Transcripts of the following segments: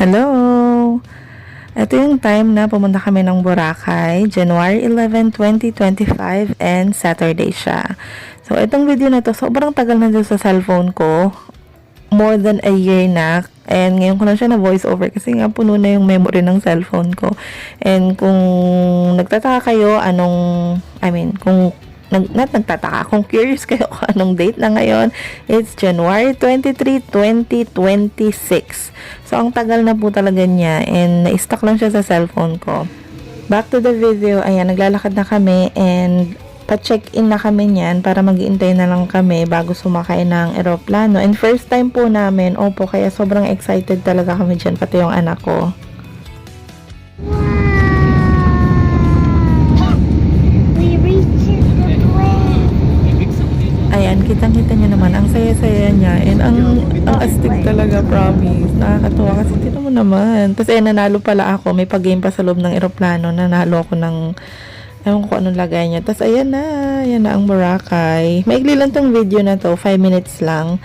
Hello! Ito yung time na pumunta kami ng Boracay, January 11, 2025 and Saturday siya. So, itong video na to, sobrang tagal na dito sa cellphone ko. More than a year na. And ngayon ko na siya na voice over kasi nga puno na yung memory ng cellphone ko. And kung nagtataka kayo kung nagtataka, kung curious kayo kung anong date na ngayon, it's January 23, 2026. So, ang tagal na po talaga niya and na-stuck lang siya sa cellphone ko. Back to the video, ayan, naglalakad na kami and pa-check-in na kami niyan para mag-iintay na lang kami bago sumakay ng eroplano. And first time po namin, opo, kaya sobrang excited talaga kami dyan, pati yung anak ko. Ayan, kitang-kita niyo naman, ang saya-saya niya and ang astig talaga, promise. Nakakatuwa kasi tino mo naman. Tapos nanalo pala ako, may pag-game pa sa loob ng eroplano, nanalo ako ng ewan ko anong lagay niya. Tapos ayan na ang Boracay. Maigli lang tong video na to, 5 minutes lang.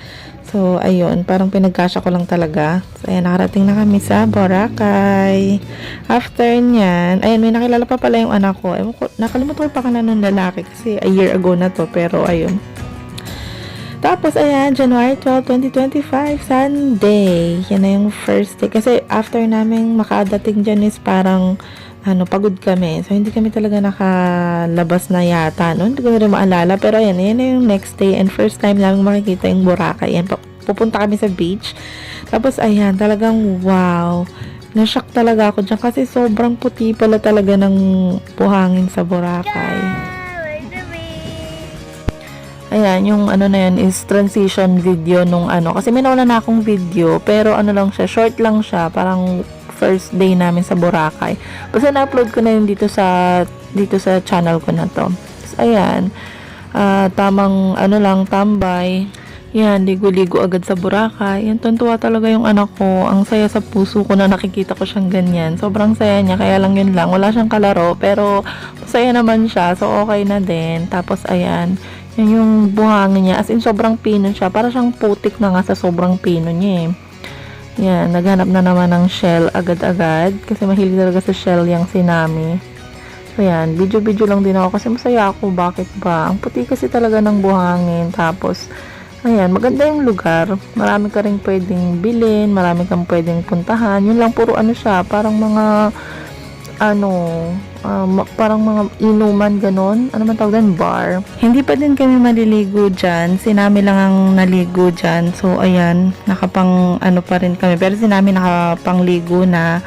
So, ayun, parang pinagkasya ko lang talaga. So, ayan, nakarating na kami sa Boracay. After nyan, ayan, may nakilala pa pala yung anak ko. Ewan ko, nakalimutan ko pa ka na nung lalaki kasi a year ago na to, pero ayun. Tapos, ayan, January 12, 2025, Sunday. Yan na yung first day. Kasi after namin makadating dyan is parang, pagod kami. So, hindi kami talaga nakalabas na yata. No? Hindi ko na rin maalala. Pero, ayan na yung next day. And first time namin makikita yung Boracay. Ayan, pupunta kami sa beach. Tapos, ayan, talagang wow. Na-shock talaga ako dyan kasi sobrang puti pala talaga ng buhangin sa Boracay. Ayan, yung na yan is transition video nung kasi may nauna na akong video, pero lang siya, short lang siya, parang first day namin sa Boracay. Basta na-upload ko na yun dito sa channel ko na to. So, ayan, tamang lang, tambay. Yan, ligo-ligo agad sa Boracay. Yan, tuntua talaga yung anak ko. Ang saya sa puso ko na nakikita ko siyang ganyan. Sobrang saya niya, kaya lang yun lang. Wala siyang kalaro, pero masaya naman siya. So, okay na din. Tapos, ayan, yan yung buhangin niya. As in, sobrang pino siya. Para siyang putik na nga sa sobrang pino niya eh. Yan, naghanap na naman ng shell agad-agad. Kasi mahilig talaga sa shell yung sinami. So, yan, video-video lang din ako kasi masaya ako. Bakit ba? Ang puti kasi talaga ng buhangin. Tapos, ayan, maganda yung lugar. Marami ka rin pwedeng bilhin, marami kang pwedeng puntahan. Yun lang, puro siya, parang mga, parang mga inuman, ganon. Ano man tawag din? Bar. Hindi pa din kami maliligo dyan. Sinami lang ang naligo dyan. So, ayan, nakapang, pa rin kami. Pero sinami nakapangligo na.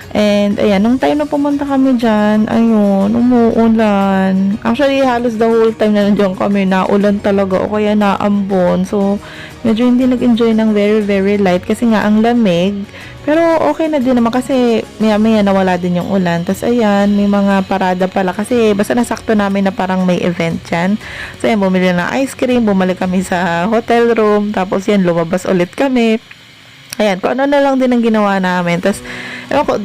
And, ayan, nung time na pumunta kami dyan, ayun, umuulan. Actually, halos the whole time na nandiyan kami, naulan talaga o kaya naambon. So, medyo hindi nag-enjoy ng very, very light kasi nga ang lamig. Pero, okay na din naman kasi maya-maya nawala din yung ulan. Tapos, ayan, may mga parada pala kasi basta nasakto namin na parang may event dyan. So, ayan, bumili na ice cream, bumalik kami sa hotel room. Tapos, yan, lumabas ulit kami. Ayan, kung ano na lang din ang ginawa namin. Tapos,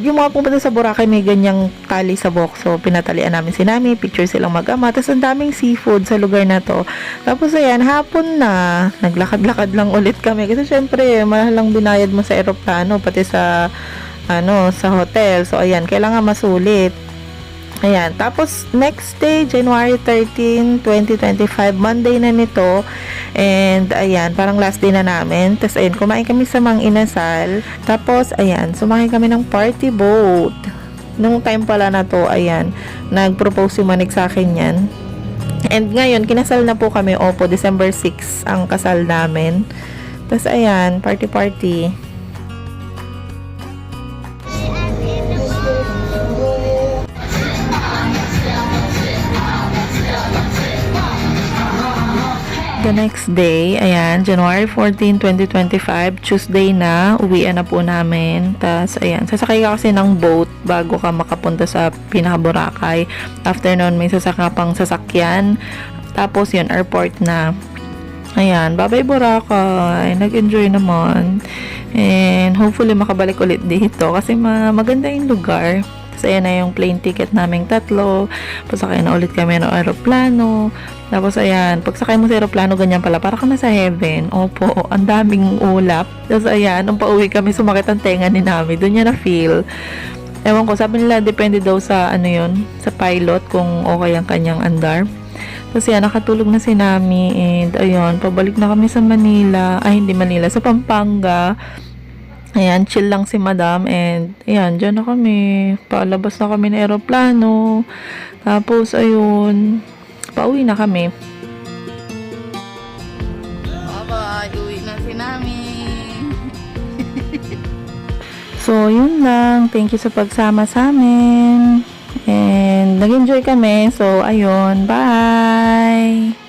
yung mga pumunta sa Boracay may ganyang tali sa box. So, pinatalian namin si Nami, picture silang mag-ama. Tapos, ang daming seafood sa lugar na to. Tapos, ayan, hapon na. Naglakad-lakad lang ulit kami. Kasi, syempre, mahal lang binayad mo sa eroplano, pati sa, sa hotel. So, ayan, kailangan masulit. Ayan, tapos next day, January 13, 2025, Monday na nito. And ayan, parang last day na namin. Tapos ayan, kumain kami sa Mang Inasal. Tapos ayan, sumakay kami ng party boat. Nung time pala na to, ayan, nag-propose si Manik sa akin yan. And ngayon, kinasal na po kami. Opo, December 6 ang kasal namin. Tapos ayan, party. The next day, ayan, January 14, 2025, Tuesday na, uwian na po namin. Tapos, ayan, sasakay ka kasi ng boat bago ka makapunta sa pinaka-Boracay. After nun, may pang sasakyan. Tapos, yun, airport na. Ayan, bye-bye Boracay. Nag-enjoy naman. And, hopefully, makabalik ulit dito kasi maganda yung lugar. Tapos, ayan na yung plane ticket naming 3. Pasakay na ulit kami ng aeroplano. Tapos ayan, pag sakay mo sa aeroplano, ganyan pala, para ka na sa heaven. Opo, ang daming ulap. Tapos ayan, nung pauwi kami, sumakit ang tenga ni Nami. Doon niya na-feel. Ewan ko, sabi nila, depende daw sa ano yun, sa pilot, kung okay ang kanyang andar. Tapos yan, nakatulog na si Nami. And ayun, pabalik na kami sa Manila. Ay, hindi Manila, sa Pampanga. Ayan, chill lang si Madam. And ayan, dyan na kami. Palabas na kami ng aeroplano. Tapos, ayun, pauwi na kami. Bye-bye, uwi na si Nami. So, yun lang. Thank you sa pagsama sa amin. And nag-enjoy kami. So, ayun. Bye!